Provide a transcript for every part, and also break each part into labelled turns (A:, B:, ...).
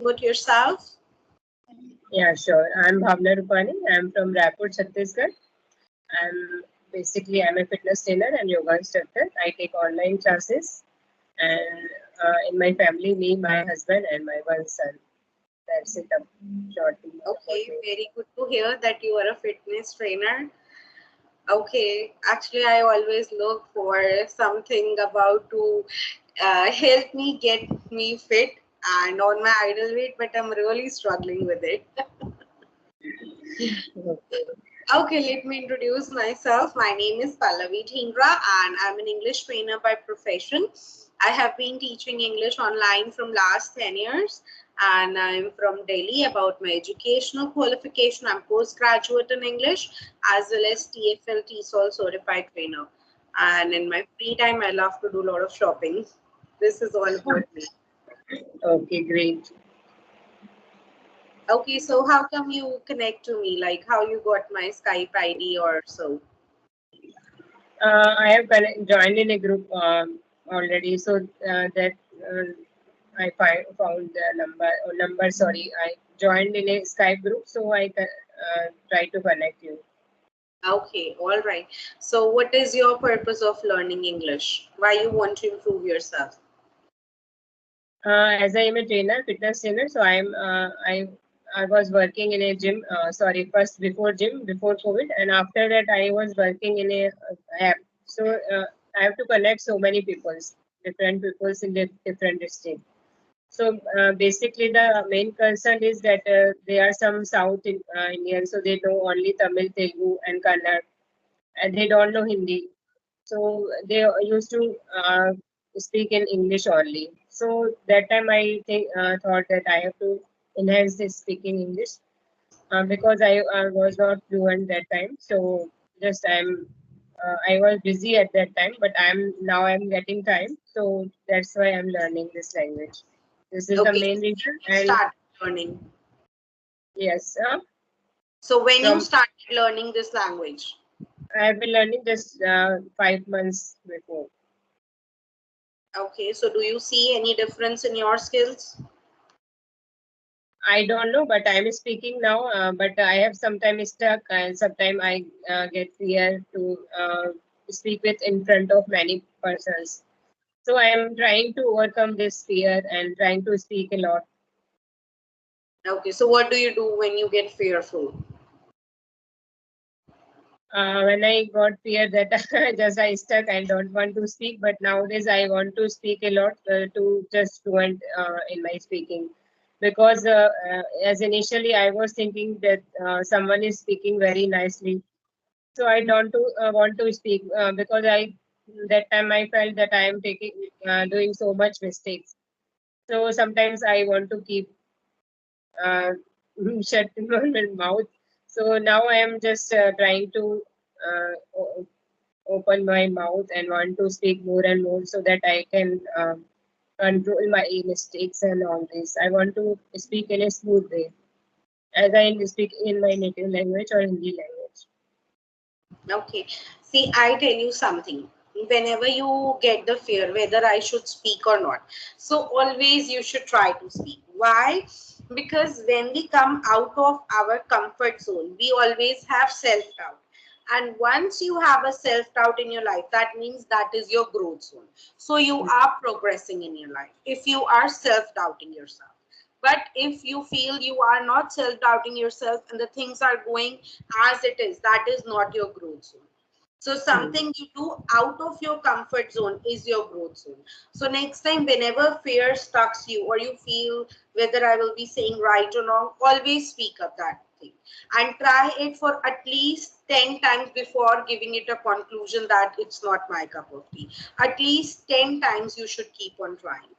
A: About yourself?
B: Yeah, sure. I'm Bhavna Rupani. I'm from Raipur, Chhattisgarh. I'm a fitness trainer and yoga instructor. I take online classes, and in my family, me, my husband, and my one son. That's it. Shortly about
A: Okay,
B: me.
A: very good to hear that you are a fitness trainer. Okay, actually, I always look for something about to help me get me fit and on my ideal weight, but I'm really struggling with it.
B: Okay.
A: Okay, let me introduce myself. My name is Pallavi Dhingra and I'm an English trainer by profession. I have been teaching English online from last 10 years and I'm from Delhi. About my educational qualification, I'm postgraduate in English as well as TFL TESOL certified trainer. And in my free time, I love to do a lot of shopping. This is all about me.
B: Okay, great.
A: Okay, so how come you connect to me? Like how you got my Skype ID or so?
B: I have joined in a group already, so that found the number. Sorry, I joined in a Skype group, so I try to connect you.
A: Okay, all right. So, what is your purpose of learning English? Why you want to improve yourself?
B: As I am a trainer, fitness trainer, so I was working in a gym. Sorry, first before gym, before COVID, and after that I was working in a app. So I have to connect so many peoples, different peoples in the different districts. So basically, the main concern is that there are some Indians, so they know only Tamil, Telugu, and Kannada, and they don't know Hindi. So they used to speak in English only. So that time thought that I have to enhance this speaking English because I was not fluent that time. So just I was busy at that time, but I'm getting time. So that's why I'm learning this language. This is the
A: Okay,
B: main
A: so
B: reason.
A: when you
B: And
A: started learning.
B: yes,
A: So, when you
B: from
A: started learning this language.
B: I have been learning just 5 months before.
A: Okay, so do you see any difference in your skills?
B: I don't know, but I'm speaking now. But I have sometimes stuck, and sometimes I get fear to speak with in front of many persons. So I am trying to overcome this fear and trying to speak a lot.
A: Okay, so what do you do when you get fearful?
B: When I got fear that just I stuck, I don't want to speak. But nowadays I want to speak a lot to just fluent in my speaking. Because as initially I was thinking that someone is speaking very nicely, so I don't to want to speak because I that time I felt that I am taking doing so much mistakes. So sometimes I want to keep uh, shut my mouth. So now I am just trying to open my mouth and want to speak more and more so that I can control my mistakes and all this. I want to speak in a smooth way as I speak in my native language or Hindi language.
A: Okay. See, I tell you something. Whenever you get the fear whether I should speak or not, so always you should try to speak. Why? Because when we come out of our comfort zone, we always have self doubt. And once you have a self doubt in your life, that means that is your growth zone. So you are progressing in your life if you are self doubting yourself. But if you feel you are not self doubting yourself and the things are going as it is, that is not your growth zone. So
B: Hmm.
A: something you do out of your comfort zone is your growth zone. So next time, whenever fear stalks you or you feel whether I will be saying right or wrong, always speak up that thing and try it for at least 10 times before giving it a conclusion that it's not my cup of tea. At least 10 times you should keep on trying.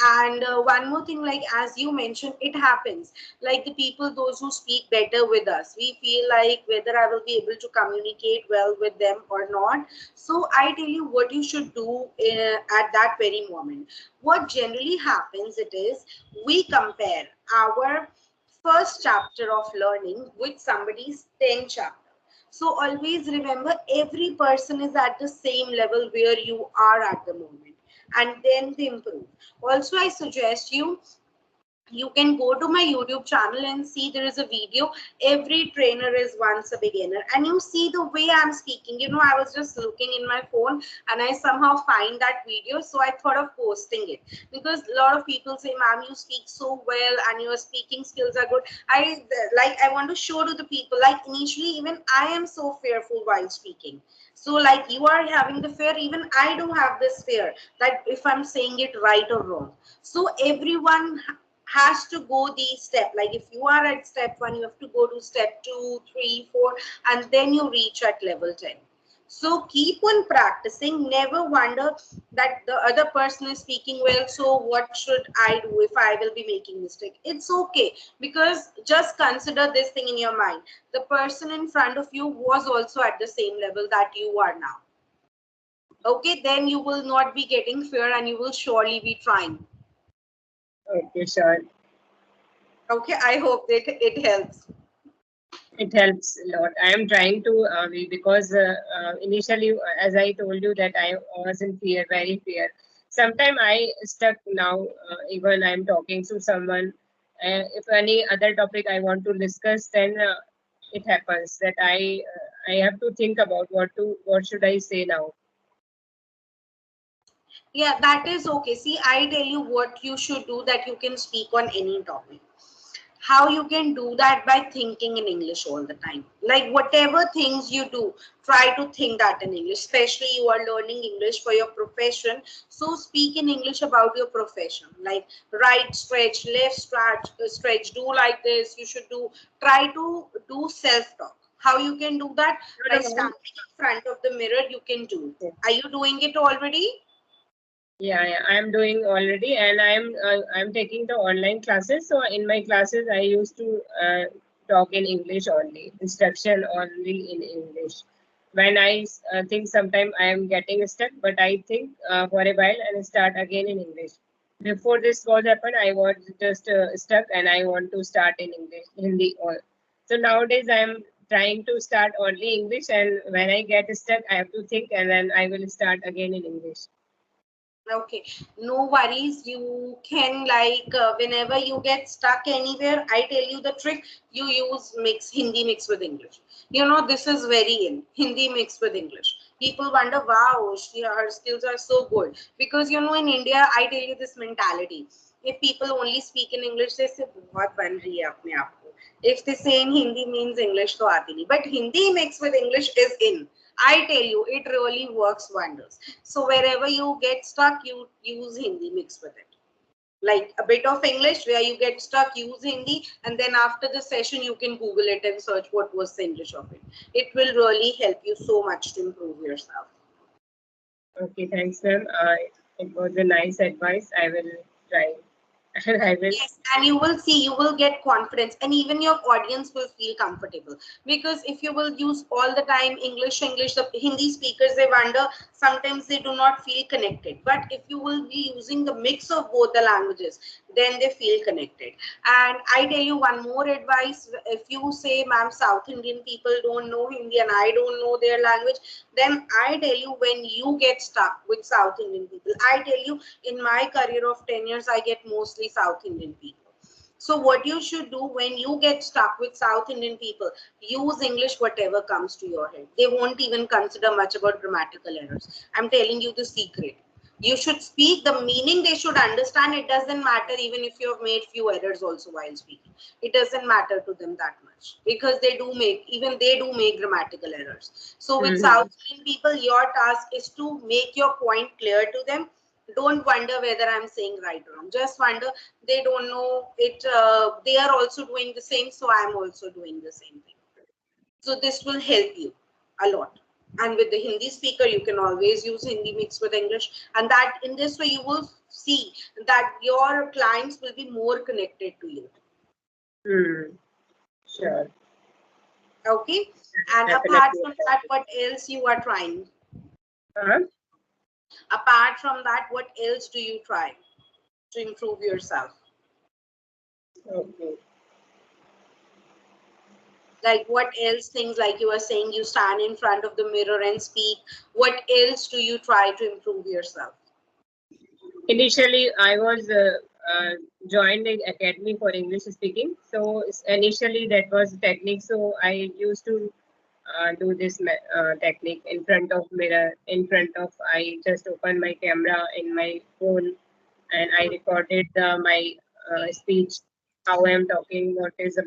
A: And one more thing, like as you mentioned, it happens like the people those who speak better with us, we feel like whether I will be able to communicate well with them or not. So I tell you what you should do at that very moment. What generally happens it is we compare our first chapter of learning with somebody's 10th chapter. So always remember every person is at the same level where you are at the moment, and then they improve. Also, I suggest you You can go to my YouTube channel and see there is a video. Every trainer is once a beginner, and you see the way I'm speaking. I was just looking in my phone and I somehow find that video, so I thought of posting it because a lot of people say, "Ma'am, you speak so well and your speaking skills are good." I want to show to the people. Like initially, even I am so fearful while speaking. So like you are having the fear, even I do have this fear that if I'm saying it right or wrong. So everyone has to go these step. Like if you are at step 1, you have to go to step 2, 3, 4, and then you reach at level 10. So keep on practicing. Never wonder that the other person is speaking well, so what should I do if I will be making mistake? It's okay, because just consider this thing in your mind. The person in front of you was also at the same level that you are now. Okay, then you will not be getting fear and you will surely be trying.
B: Okay, sure.
A: Okay, I hope that it helps.
B: It helps a lot. I am trying to because initially, as I told you, that I was in fear, very fear. Sometimes I stuck now. Even I'm talking to someone. If any other topic I want to discuss, then it happens that I have to think about what should I say now.
A: Yeah, that is okay. See, I tell you what you should do, that you can speak on any topic. How you can do that? By thinking in English all the time. Like whatever things you do, try to think that in English. Especially you are learning English for your profession. So speak in English about your profession. Like right stretch, left stretch, do like this. You should do, try to do self-talk. How you can do that?
B: No,
A: By
B: no, no.
A: standing in front of the mirror, you can do.
B: Yeah.
A: Are you doing it already?
B: Yeah, I'm doing already, and I'm taking the online classes. So in my classes, I used to talk in English only, instruction only in English. When I think sometime I am getting stuck, but I think for a while and start again in English. Before this was happened, I was just stuck, and I want to start in English, Hindi. All. So nowadays, I'm trying to start only English, and when I get stuck, I have to think, and then I will start again in English.
A: Okay, no worries. You can whenever you get stuck anywhere, I tell you the trick. You use mix Hindi mixed with English. This is very in Hindi mixed with English. People wonder, wow, her skills are so good, because in India, I tell you this mentality. If people only speak in English, they say, "बहुत बन रही है अपने आप को." If they say in Hindi means English, तो आती नहीं. But Hindi mixed with English is in. I tell you, it really works wonders. So wherever you get stuck, you use Hindi mixed with it. Like a bit of English, where you get stuck, use Hindi, and then after the session, you can Google it and search what was the English of it. It will really help you so much to improve yourself.
B: Okay, thanks, ma'am. It was a nice advice. I will try. I will.
A: Yes, and you will see, you will get confidence, and even your audience will feel comfortable. Because if you will use all the time English, the Hindi speakers, they wonder, sometimes they do not feel connected. But if you will be using the mix of both the languages, then they feel connected. And I tell you one more advice: if you say, "Ma'am, South Indian people don't know Hindi and I don't know their language," then I tell you, when you get stuck with South Indian people, I tell you, in my career of 10 years, I get mostly South Indian people. So what you should do when you get stuck with South Indian people, use English whatever comes to your head. They won't even consider much about grammatical errors. I'm telling you the secret. You should speak the meaning, they should understand. It doesn't matter even if you have made few errors also while speaking. It doesn't matter to them that much, because they do make grammatical errors. So with
B: Mhm.
A: South Indian people, your task is to make your point clear to them. Don't wonder whether I'm saying right or wrong. Just wonder, they don't know it. They are also doing the same, so I'm also doing the same thing. So this will help you a lot. And with the Hindi speaker, you can always use Hindi mixed with English, and that in this way you will see that your clients will be more connected to you.
B: Hmm. Sure.
A: Okay. And apart
B: Definitely.
A: from that, what else you are trying?
B: Uh-huh.
A: Apart from that, what else do you try to improve yourself?
B: Okay.
A: Like what else things, like you were saying, you stand in front of the mirror and speak. What else do you try to improve yourself?
B: Initially, I was uh, joined the academy for English speaking. So initially that was technique. So I used to do this technique in front of mirror, in front of, I just open my camera in my phone and I recorded my speech, how I am talking, what is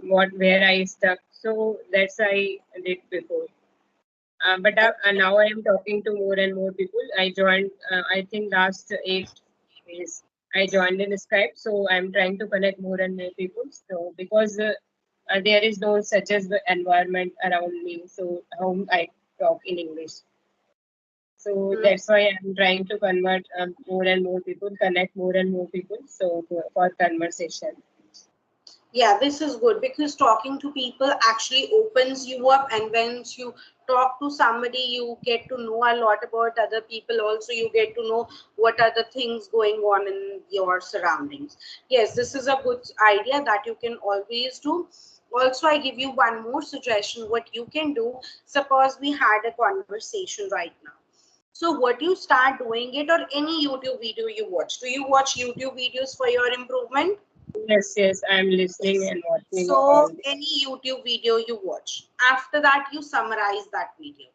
B: what where I stuck. So that's I did before. But now I am talking to more and more people. I joined, I think last 8 days, I joined in Skype. So I'm trying to connect more and more people. So because there is no such as the environment around me, so how I talk in English. So
A: Mm.
B: that's why I'm trying to convert more and more people, connect more and more people. So for conversation.
A: Yeah, this is good because talking to people actually opens you up, and once you talk to somebody, you get to know a lot about other people. Also, you get to know what are the things going on in your surroundings. Yes, this is a good idea that you can always do. Also, I give you one more suggestion. What you can do, suppose we had a conversation right now. So, what you start doing it, or any YouTube video you watch? Do you watch YouTube videos for your improvement?
B: Yes, yes, I'm listening
A: Yes.
B: and watching all
A: So
B: this.
A: any YouTube video you watch, after that you summarize that video.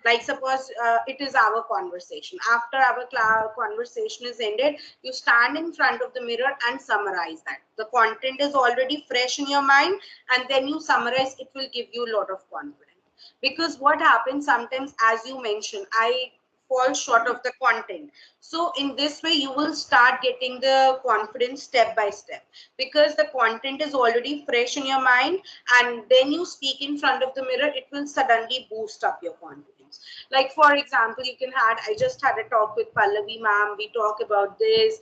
A: Like suppose it is our conversation. After our conversation is ended, you stand in front of the mirror and summarize that. The content is already fresh in your mind, and then you summarize. It will give you a lot of confidence. Because what happens sometimes, as you mentioned, I fall short of the content. So in this way, you will start getting the confidence step by step, because the content is already fresh in your mind, and then you speak in front of the mirror, it will suddenly boost up your confidence. Like for example, you can had I just had a talk with Pallavi ma'am. We talk about this,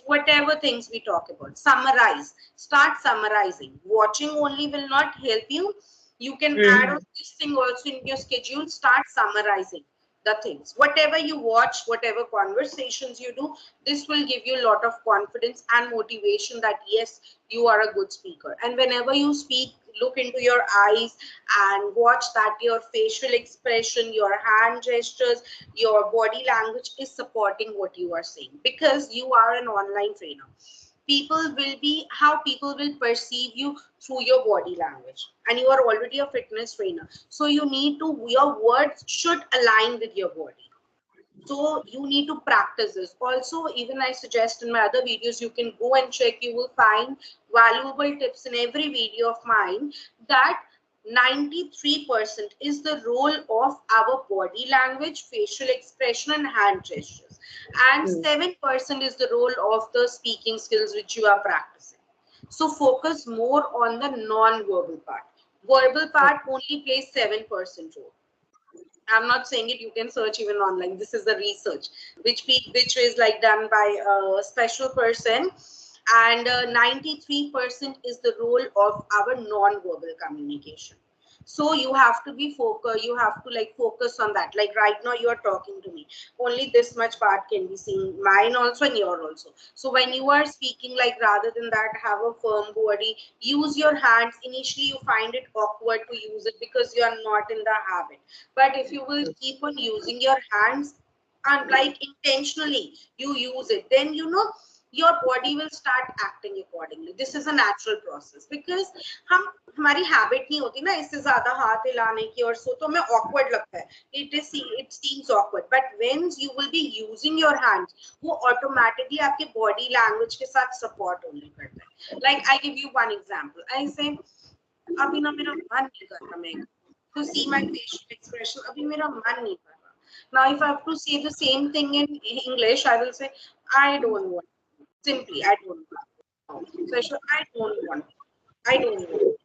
A: whatever things we talk about. Summarize. Start summarizing. Watching only will not help you. You can add on
B: Mhm.
A: this thing also in your schedule. Start summarizing the things. Whatever you watch, whatever conversations you do, this will give you a lot of confidence and motivation that yes, you are a good speaker. And whenever you speak, look into your eyes and watch that your facial expression, your hand gestures, your body language is supporting what you are saying, because you are an online trainer. People will be how people will perceive you through your body language, and you are already a fitness trainer, so you need to your words should align with your body. So you need to practice this. Also, even I suggest in my other videos, you can go and check. You will find valuable tips in every video of mine, that 93% is the role of our body language, facial expression, and hand gestures. And
B: Mm.
A: 7% is the role of the speaking skills which you are practicing. So focus more on the non-verbal part. Verbal part only plays 7% role. I'm not saying it. You can search even online. This is the research, which is like done by a special person, and 93% is the role of our non-verbal communication. So you have to be focused. You have to like focus on that. Like right now, you are talking to me. Only this much part can be seen. Mine also and your also. So when you are speaking, like rather than that, have a firm body. Use your hands. Initially, you find it awkward to use it because you are not in the habit, but if you will keep on using your hands and like intentionally you use it, then you know your body will start acting accordingly. This is a natural process, because हम हमारी habit नहीं होती ना इससे ज्यादा हाथ हिलाने की, और सो तो हमें awkward लगता है. It seems awkward, but when you will be using your hands, वो automatically आपके body language के साथ support होने करता है. Like I give you one example. I say अभी ना मेरा मन नहीं कर रहा, मैं to see my facial expression. अभी मेरा मन नहीं कर रहा. Now, if I have to say the same thing in English, I will say, I don't want. Simply, I don't want. So I don't want. I don't want.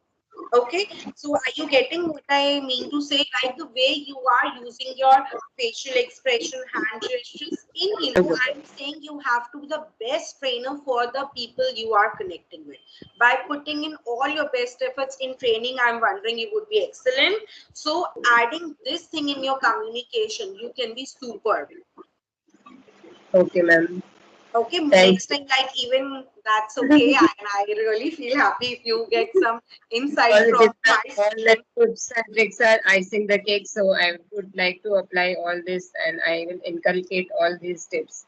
A: Okay, so are you getting what I mean to say? Like the way you are using your facial expression, hand gestures. In Hindu, I'm saying you have to be the best trainer for the people you are connecting with. By putting in all your best efforts in training, I'm wondering you would be excellent. So adding this thing in your communication, you can be superb.
B: Okay, ma'am.
A: Okay,
B: Thank
A: next time, like even that's okay. And I really feel happy if you get some insight
B: Positive,
A: from
B: ma'am.
A: my
B: All the
A: session.
B: tips and tricks are icing the cake. So I would like to apply all this and I will inculcate all these tips.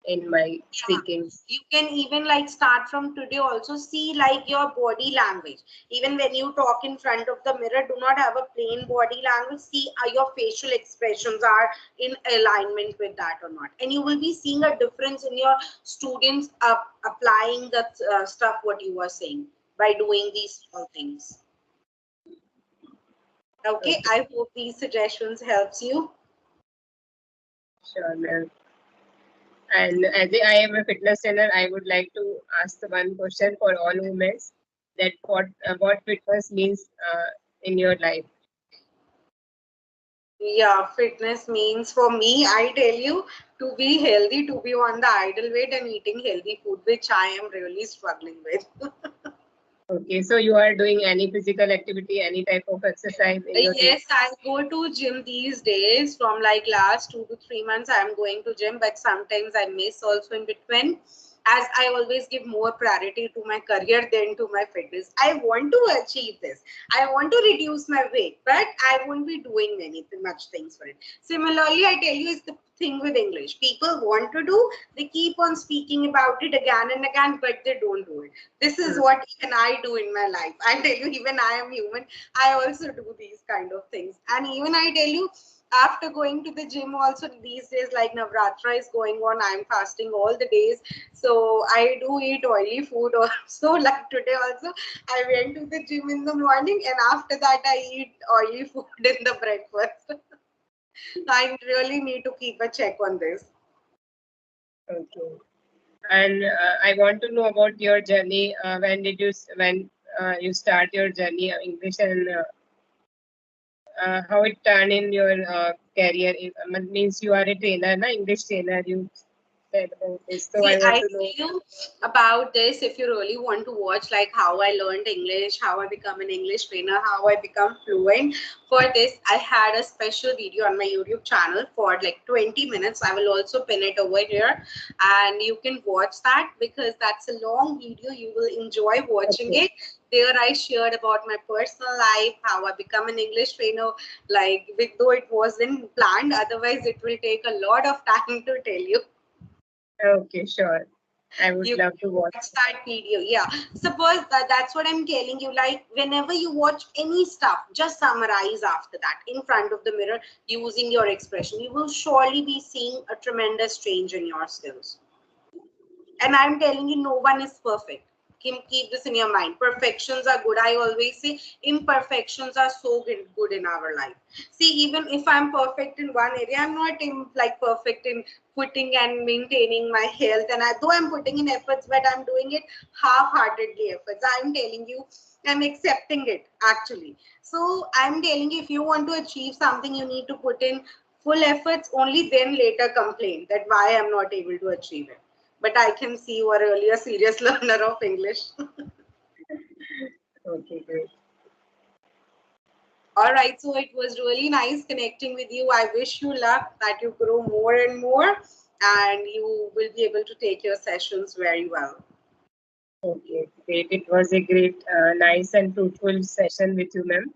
B: in my
A: Yeah,
B: speaking.
A: you can even like start from today also, see like your body language. Even when you talk in front of the mirror, do not have a plain body language. See your facial expressions are in alignment with that or not. And you will be seeing a difference in your students applying the stuff what you were saying by doing these small things. Okay,
B: Okay,
A: I hope these suggestions helps you.
B: sure, ma'am. And as I am a fitness trainer, I would like to ask the one question for all women, that what fitness means in your life.
A: Yeah, fitness means for me, I tell you, to be healthy, to be on the ideal weight and eating healthy food, which I am really struggling with.
B: Okay, so you are doing any physical activity, any type of exercise in your day?
A: Yes, I go to gym these days. From like last 2 to 3 months, I'm going to gym, but sometimes I miss also in between. As I always give more priority to my career than to my fitness. I want to achieve this. I want to reduce my weight, but I won't be doing much things for it. Similarly, I tell you, it's the thing with English. People want to do, they keep on speaking about it again and again, but they don't do it. This is
B: Hmm.
A: what even I do in my life. I tell you, even I am human. I also do these kind of things. And even I tell you, after going to the gym also these days, like Navratra is going on, I'm fasting all the days. So I do eat oily food also. Like today also, I went to the gym in the morning and after that I eat oily food in the breakfast. I really need to keep a check on this.
B: Okay. And I want to know about your journey. When you start your journey of English, and how it turned in your career? Means you are a trainer, na English trainer. You said about this, so
A: See,
B: I want
A: I
B: to know.
A: tell you about this if you really want to watch like how I learned English, how I become an English trainer, how I become fluent. For this, I had a special video on my YouTube channel for like 20 minutes. I will also pin it over here and you can watch that because that's a long video. You will enjoy watching
B: Okay.
A: it. There I shared about my personal life, how I become an English trainer, like though it wasn't planned, otherwise it will take a lot of time to tell you.
B: Okay, sure. I would
A: You
B: love to
A: can
B: watch.
A: watch that video. Yeah, suppose that's what I'm telling you, like whenever you watch any stuff, just summarize after that in front of the mirror using your expression. You will surely be seeing a tremendous change in your skills. And I'm telling you, no one is perfect. Keep this in your mind. Perfections are good. I always say imperfections are so good in our life. See, even if I'm perfect in one area, I'm not like perfect in putting and maintaining my health. And though I'm putting in efforts, but I'm doing it half-heartedly efforts. I'm telling you, I'm accepting it actually. So I'm telling you, if you want to achieve something, you need to put in full efforts. Only then later complain that why I'm not able to achieve it. But I can see you are really a serious learner of English.
B: Okay, great.
A: All right, so it was really nice connecting with you. I wish you luck that you grow more and more and you will be able to take your sessions very well.
B: Okay, great. It was a great, nice and fruitful session with you, ma'am.